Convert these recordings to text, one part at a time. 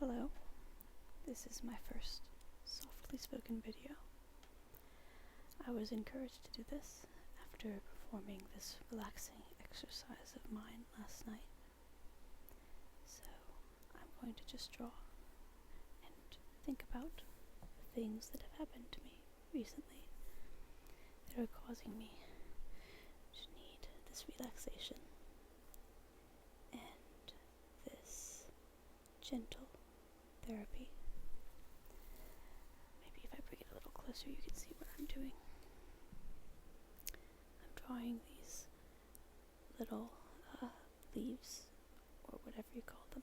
Hello, this is my first softly spoken video. I was encouraged to do this after performing this relaxing exercise of mine last night. So I'm going to just draw and think about the things that have happened to me recently that are causing me to need this relaxation and this gentle therapy. Maybe if I bring it a little closer you can see what I'm doing. I'm drawing these little leaves, or whatever you call them,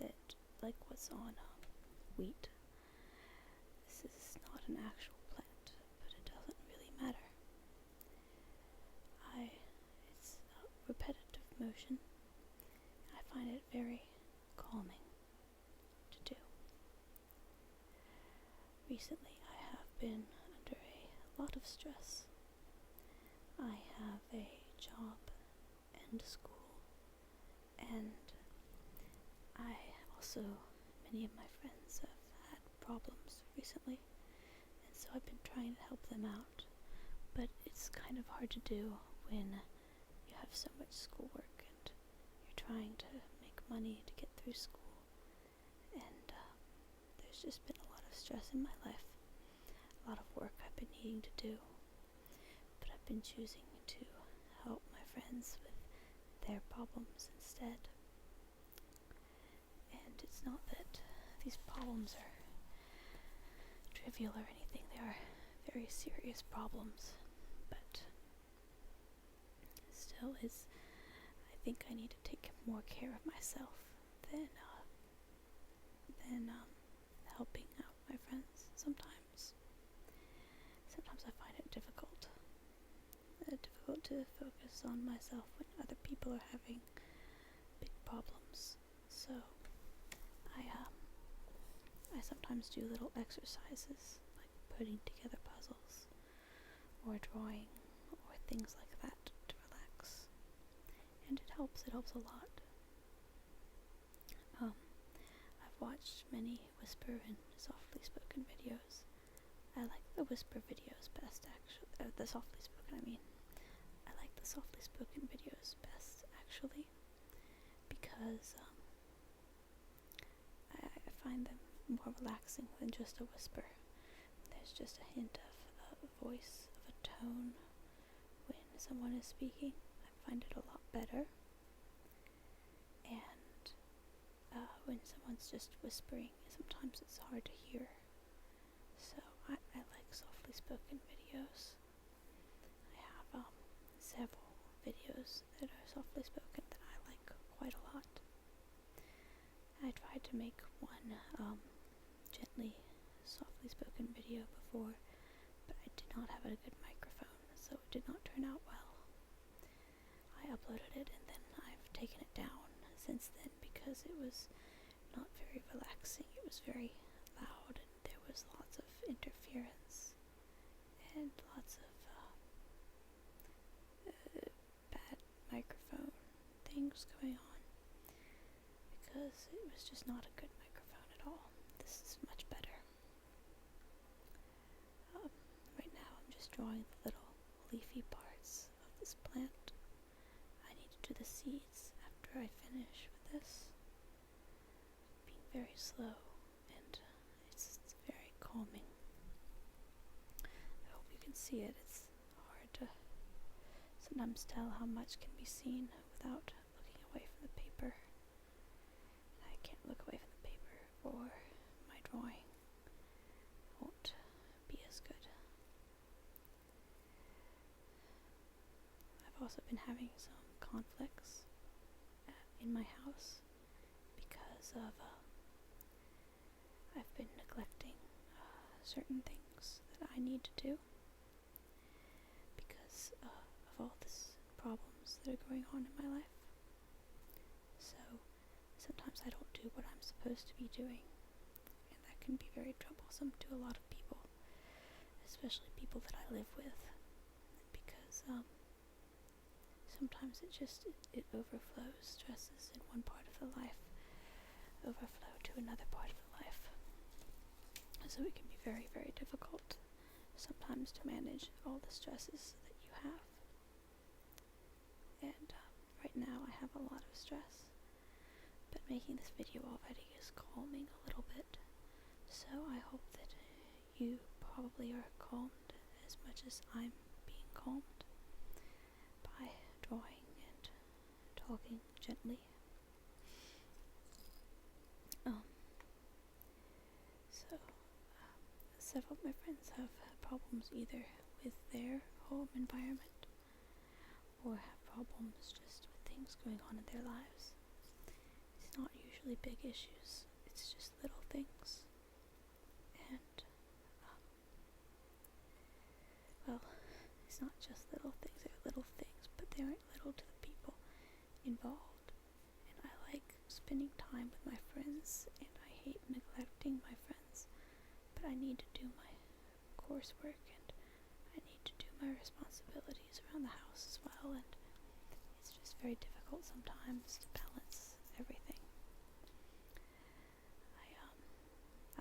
that like what's on wheat. This is not an actual plant, but it doesn't really matter. It's a repetitive motion. I find it very calming to do. Recently I have been under a lot of stress. I have a job and school, and many of my friends have had problems recently, and so I've been trying to help them out, but it's kind of hard to do when you have so much schoolwork and you're trying to make money to get through school, and there's just been a lot of stress in my life, a lot of work I've been needing to do, but I've been choosing to help my friends with their problems instead. And it's not that these problems are trivial or anything, they are very serious problems, but still I think I need to take more care of myself than helping out my friends sometimes. Sometimes I find it difficult to focus on myself when other people are having big problems. So I sometimes do little exercises like putting together puzzles or drawing or things like that to relax, and it helps a lot. I've watched many whisper and softly spoken videos. I like the whisper videos best, actually. The softly spoken, I like the softly spoken videos best, actually, because I find them more relaxing than just a whisper. There's just a hint of a voice, of a tone when someone is speaking. I find it a lot better. And when someone's just whispering, sometimes it's hard to hear. So I like softly spoken videos. I have several videos that are softly spoken that I like quite a lot. I tried to make one gently softly spoken video before, but I did not have a good microphone, so it did not turn out well. I uploaded it and then I've taken it down since then because it was not very relaxing. It was very loud and there was lots of interference and lots of bad microphone things going on, because it was just not a good microphone at all. This is much better. Right now I'm just drawing the little leafy parts of this plant. I need to do the seeds after I finish with this. Being very slow, and it's very calming. I hope you can see it. It's hard to sometimes tell how much can be seen without looking away from the paper. And I can't look away from the paper, or my drawing won't be as good. I've also been having some conflicts in my house because of I've been neglecting certain things that I need to do because of all these problems that are going on in my life. So sometimes I don't do what I'm supposed to be doing, and that can be very troublesome to a lot of people, especially people that I live with, because sometimes it overflows. Stresses in one part of the life overflow to another part of life. So it can be very, very difficult sometimes to manage all the stresses that you have. And right now I have a lot of stress, but making this video already is calming a little bit. So I hope that you probably are calmed as much as I'm being calmed by drawing and talking gently. Several of my friends have problems either with their home environment or have problems just with things going on in their lives. It's not usually big issues, it's just little things. And, well, it's not just little things, they're little things, but they aren't little to the people involved. And I like spending time with my friends, and I hate neglecting my friends. But I need to do my coursework and I need to do my responsibilities around the house as well, and it's just very difficult sometimes to balance everything.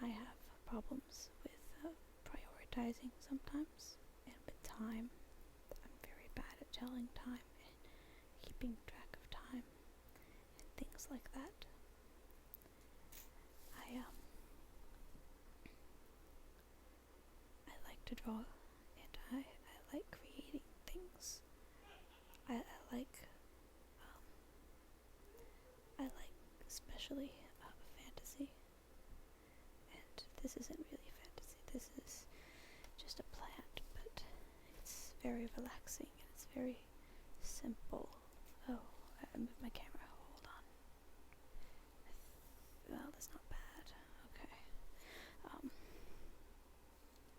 I have problems with prioritizing sometimes, and with time. I'm very bad at telling time and keeping track of time and things like that. I like to draw, and I like creating things. I like especially fantasy, and this isn't really fantasy, this is just a plant, but it's very relaxing and it's very simple. Oh, I moved my camera, hold on. Well, that's not bad, okay.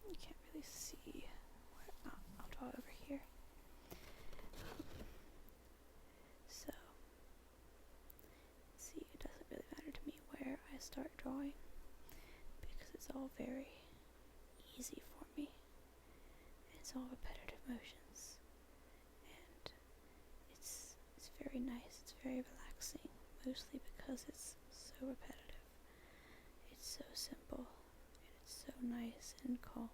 You can't really see where, I'll draw over here. So, see, it doesn't really matter to me where I start drawing because it's all very easy for me. It's all repetitive motions, and it's very nice, it's very relaxing, mostly because it's so repetitive. It's so simple, and it's so nice and calm.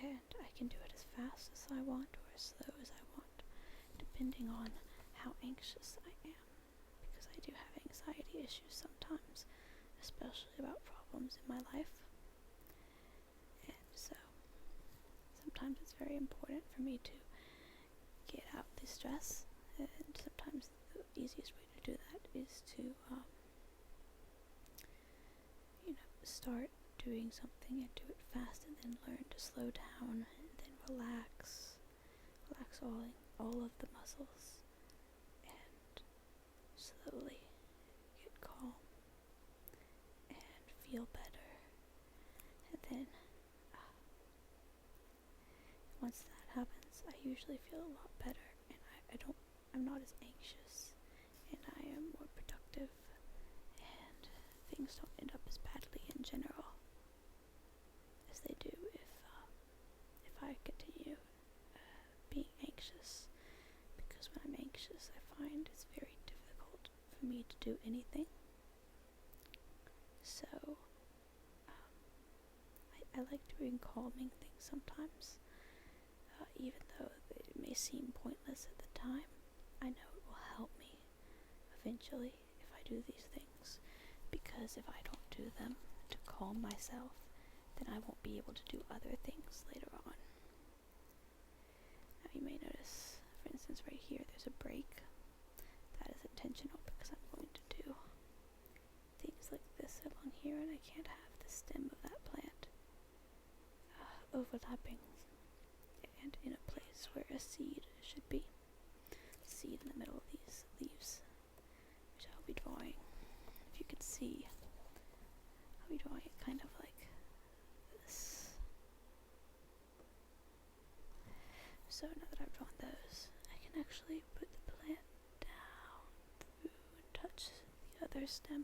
And I can do it as fast as I want or as slow as I want, depending on how anxious I am, because I do have anxiety issues sometimes, especially about problems in my life. And so sometimes it's very important for me to get out the stress, and sometimes the easiest way to do that is to start doing something and do it fast, and then learn to slow down, and then relax all of the muscles, and slowly get calm and feel better. And then once that happens, I usually feel a lot better, and I'm not as anxious, and I am more productive, and things don't end up as badly in general as they do if I continue being anxious. Because when I'm anxious, I find it's very difficult for me to do anything. So I like doing calming things sometimes, even though it may seem pointless at the time. I know it will help me eventually if I do these things, because if I don't do them to calm myself, then I won't be able to do other things later on. Now you may notice, for instance, right here there's a break. That is intentional because I'm going to do things like this along here, and I can't have the stem of that plant overlapping and in a place where a seed should be. Seed in the middle of these leaves, which I'll be drawing. If you can see, I'll be drawing it kind of like this. So now that I've drawn those, I can actually put the plant down through and touch the other stem,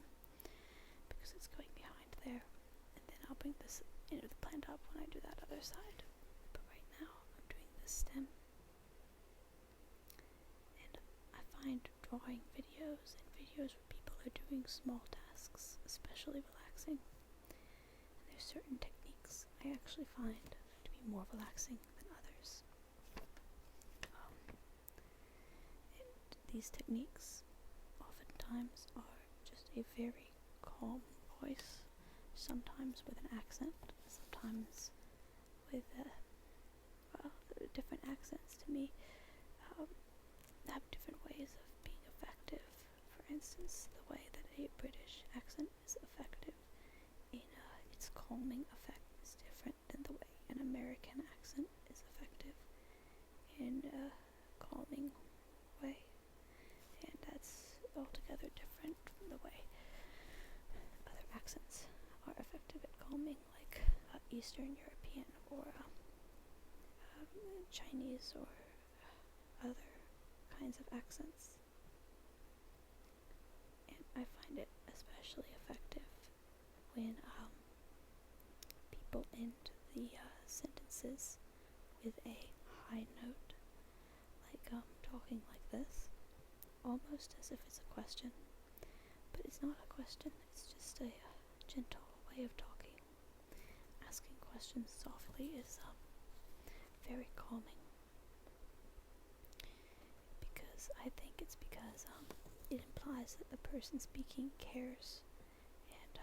because it's going behind there. And then I'll bring this end of the plant up when I do that other side. But right now I'm doing this stem. And I find drawing videos and videos where people are doing small tasks especially relaxing. And there's certain techniques I actually find to be more relaxing than others. And these techniques oftentimes are just a very calm voice, sometimes with an accent, sometimes with the different accents to me have different ways of being effective. For instance, the way that a British accent is effective in its calming effect is different than the way an American accent is effective in a calming way, and that's altogether different from the way other accents are effective at calming, like Eastern European or Chinese or other kinds of accents. And I find it especially effective when people end the sentences with a high note, like talking like this, almost as if it's a question. But it's not a question, it's just a gentle way of talking. Asking questions softly is very calming. Because I think it's because it implies that the person speaking cares and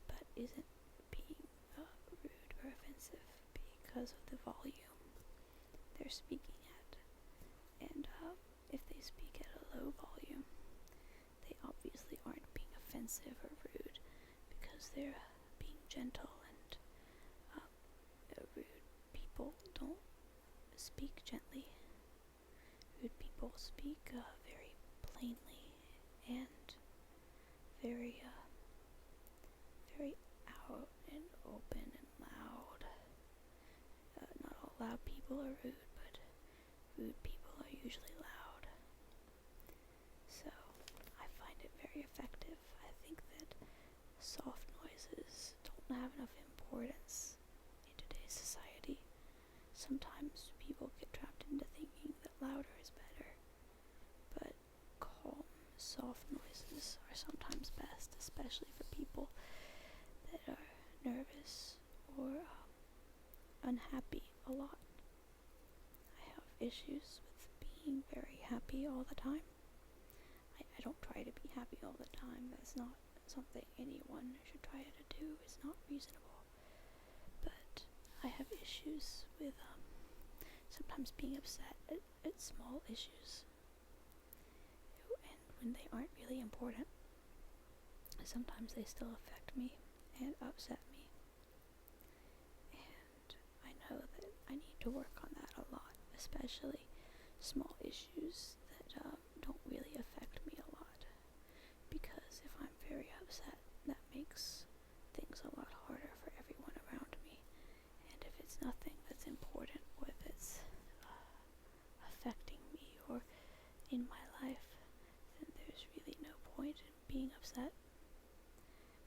but isn't being rude or offensive because of the volume they're speaking at. And if they speak at a low volume, they obviously aren't being offensive or rude because they're being gentle, and rude people don't speak gently. Rude people speak very plainly and very out and open and loud. Not all loud people are rude, but rude people are usually loud. So I find it very effective. I think that soft noises don't have enough importance in today's society. Sometimes people get trapped into thinking that louder is better, but calm, soft noises are sometimes best, especially for people that are nervous or unhappy a lot. I have issues with being very happy all the time. I don't try to be happy all the time. That's not something anyone should try to do. It's not reasonable. But I have issues with sometimes being upset at small issues, and when they aren't really important, sometimes they still affect me and upset me, and I know that I need to work on that a lot, especially small issues that don't really affect me a lot, because if I'm very upset, that makes things a lot harder for everyone around me. And if it's nothing that's important or that's affecting me or in my life, then there's really no point in being upset.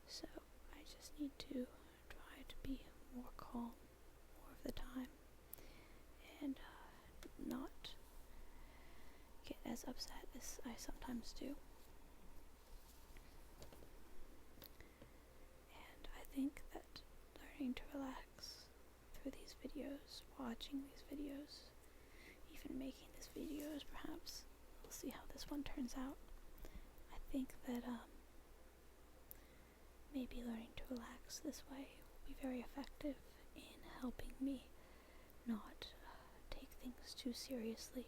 So I just need to try to be more calm more of the time and not get as upset as I sometimes do. And I think that learning to relax through these videos, watching these videos, even making these videos perhaps, we'll see how this one turns out. I think that maybe learning to relax this way will be very effective in helping me not take things too seriously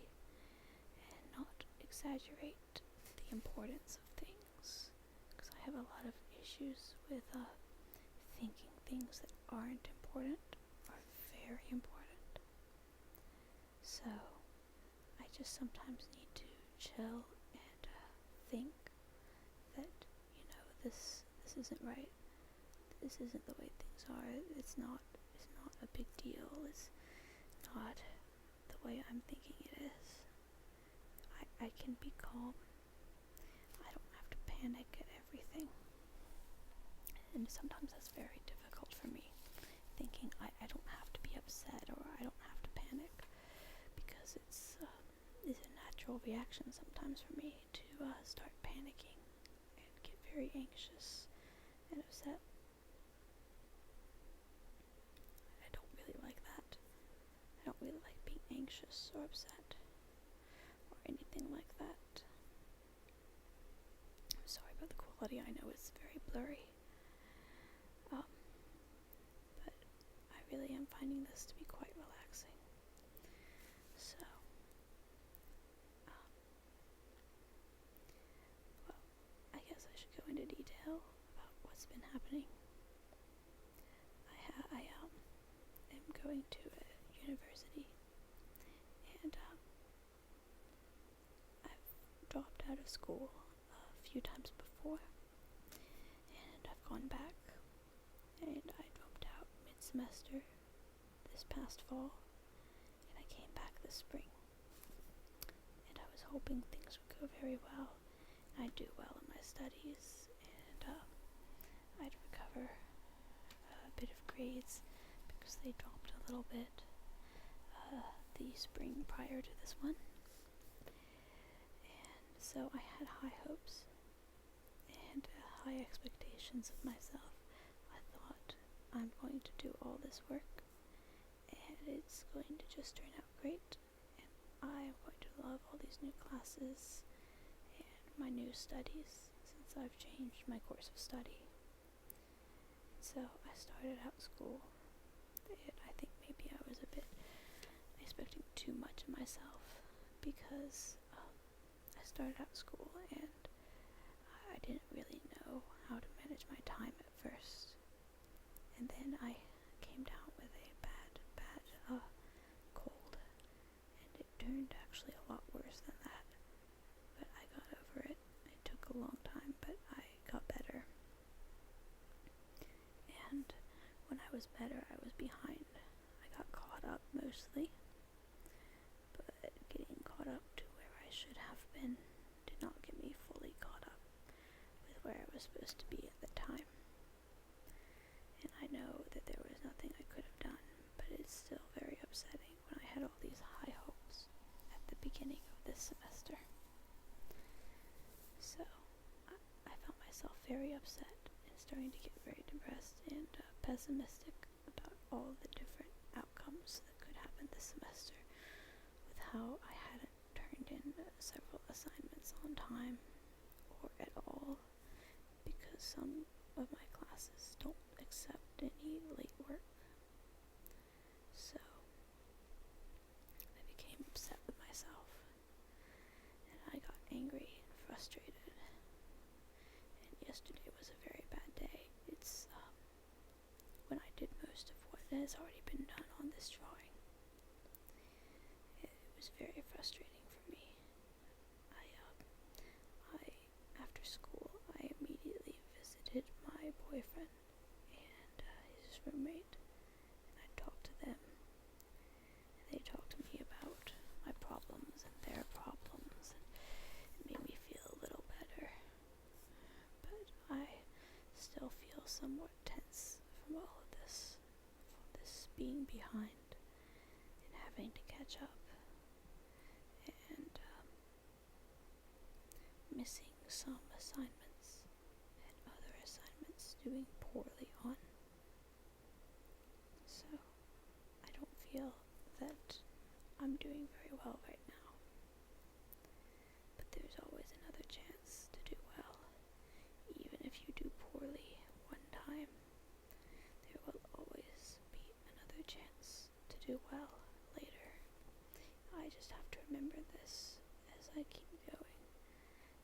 and not exaggerate the importance of things, because I have a lot of issues with thinking things that aren't important are very important. So I just sometimes need to chill and think that, this isn't right. This isn't the way things are. It's not a big deal. It's not the way I'm thinking it is. I can be calm. I don't have to panic at everything. And sometimes that's very difficult for me, thinking I don't have to be upset or I don't have to panic, because it's a natural reaction sometimes for me to start panicking and get very anxious and upset. I don't really like that. I don't really like being anxious or upset or anything like that. I'm sorry about the quality. I know it's very blurry. But I really am finding this to be quite relaxing. So, well, I guess I should go into detail about what's been happening. I am going to a university, and I've dropped out of school a few times before, and I've gone back, and I dropped out mid-semester this past fall, and I came back this spring, and I was hoping things would go very well, and I'd do well in my studies, and I'd recover a bit of grades because they dropped a little bit the spring prior to this one. And so I had high hopes and high expectations of myself. I thought, I'm going to do all this work and it's going to just turn out great, and I am going to love all these new classes and my new studies since I've changed my course of study. So I started out school, and I think maybe I was a bit expecting too much of myself because I started out school and I didn't really know how to manage my time at first. And then I came down with a bad cold, and it turned actually a lot worse than that. But I got over it. It took a long time, but I got better. And when I was better, I was behind. I got caught up mostly, but getting caught up to where I should have been did not get me fully caught up with where I was supposed to be at the time. And I know that there was nothing I could have done, but it's still very upsetting when I had all these high hopes at the beginning of this semester. So I found myself very upset and starting to get very depressed and pessimistic about all the different outcomes that could happen this semester, with how I hadn't turned in several assignments on time or at all, because some of my classes don't accept any late work. So I became upset with myself, and I got angry and frustrated, and yesterday was a very bad day. It's when I did most of what has already been done on this drawing. It was very frustrating for me. After school, I immediately visited my boyfriend and his roommate, and I talked to them, and they talked to me about my problems and their problems, and it made me feel a little better. But I still feel somewhat tense from all of this, from this being behind and having to catch up, and missing some assignments and other assignments doing poorly on. So I don't feel that I'm doing very well right now. But there's always another chance to do well. Even if you do poorly one time, there will always be another chance to do well later. I just have to remember this as I keep going,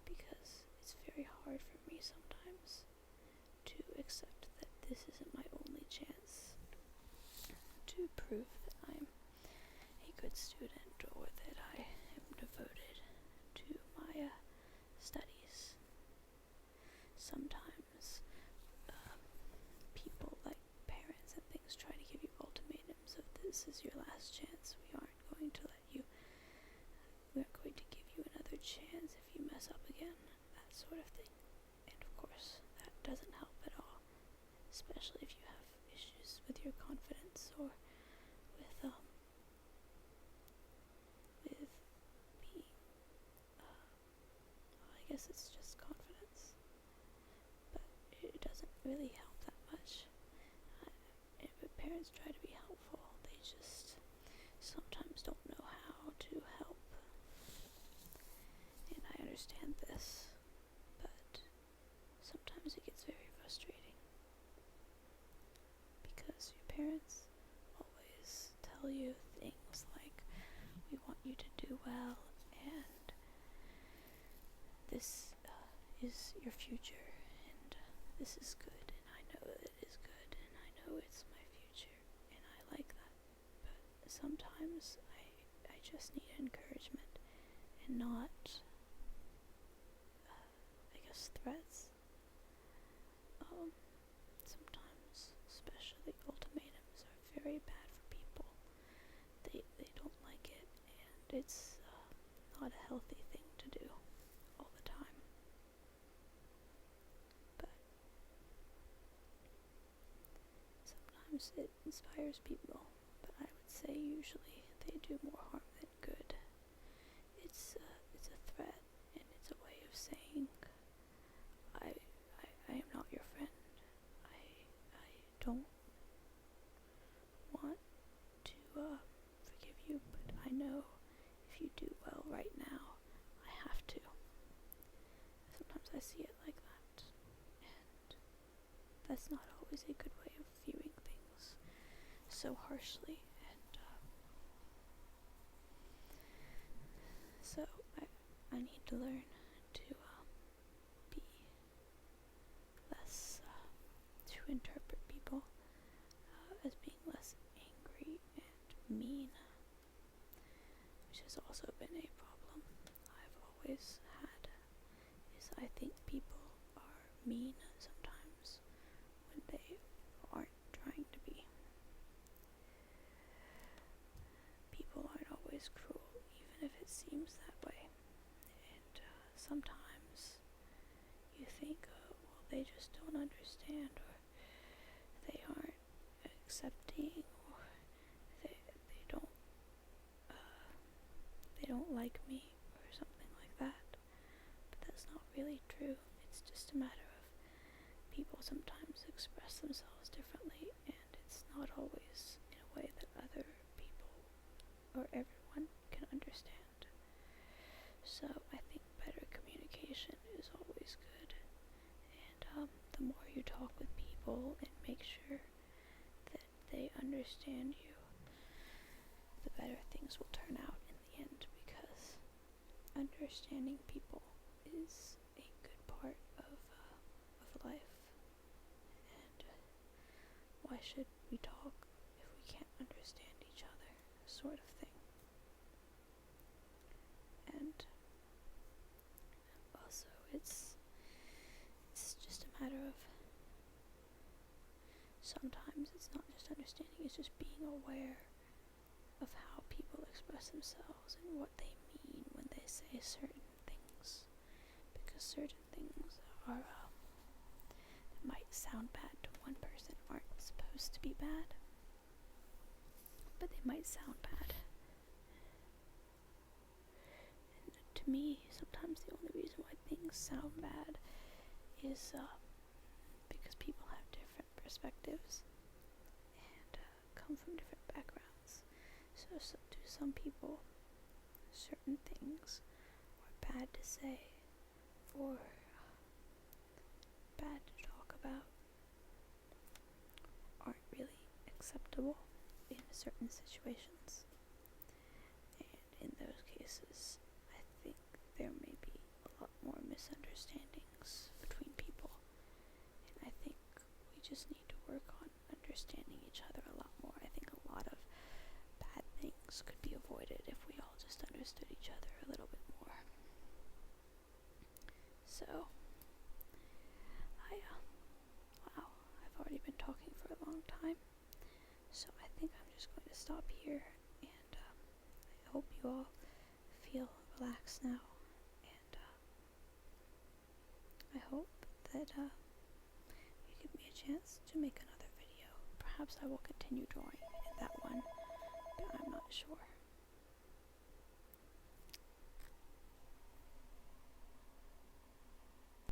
because it's very hard for me sometimes to accept that this isn't my only chance to prove that I'm a good student or that I am devoted to my studies. Sometimes people, like parents and things, try to give you ultimatums of this is your last chance. We aren't going to give you another chance if you mess up again, that sort of thing. And of course, that doesn't help at all, especially if you have issues with your confidence or with being, I guess it's just confidence. really help that much. If parents try to be helpful, they just sometimes don't know how to help. And I understand this, but sometimes it gets very frustrating because your parents always tell you things like, we want you to do well, and this is your future, and this is good, and I know that it is good, and I know it's my future, and I like that. But sometimes I just need encouragement and not, I guess, threats. Sometimes, especially ultimatums, are very bad for people. They don't like it, and it's not a healthy thing to do all the time. But sometimes it inspires people, but I would say usually they do more harm than good. It's a threat, and it's a way of saying, I am not your friend. I don't want to forgive you, but I know if you do well right now, I have to. Sometimes I see it like that, and that's not always a good way of viewing things so harshly, and so I need to learn to be less, to interpret people as being less angry and mean, which has also been a problem I've always had, is I think people are mean sometimes when they aren't trying to be. People aren't always cruel, even if it seems that way, and sometimes you think, well, they just don't understand, or they aren't accepting, or they don't like me, or something like that. But that's not really true. It's just a matter of people sometimes express themselves differently, and it's not always in a way that other people or everyone can understand. So I think better communication is always good, and the more you talk with people and make sure that they understand you, the better things will turn out in the end, because understanding people is a good part of life. And why should we talk if we can't understand each other, sort of thing. And also it's just a matter of, sometimes it's not just understanding, it's just being aware of how people express themselves and what they mean when they say certain things, because certain things are that might sound bad to one person aren't supposed to be bad, but they might sound bad. And to me, sometimes the only reason why things sound bad is because people have different perspectives and come from different backgrounds. So to some people, certain things are bad to say or bad to talk about aren't really acceptable in certain situations. And in those cases, I think there may be a lot more misunderstandings between people. And I think we just need to work on understanding each other a lot more. I think a lot of bad things could be avoided if we all just understood each other a little bit more. So, wow, I've already been talking for a long time. So I think I'm just going to stop here, and I hope you all feel relaxed now, and I hope that you give me a chance to make another video. Perhaps I will continue drawing in that one, but I'm not sure.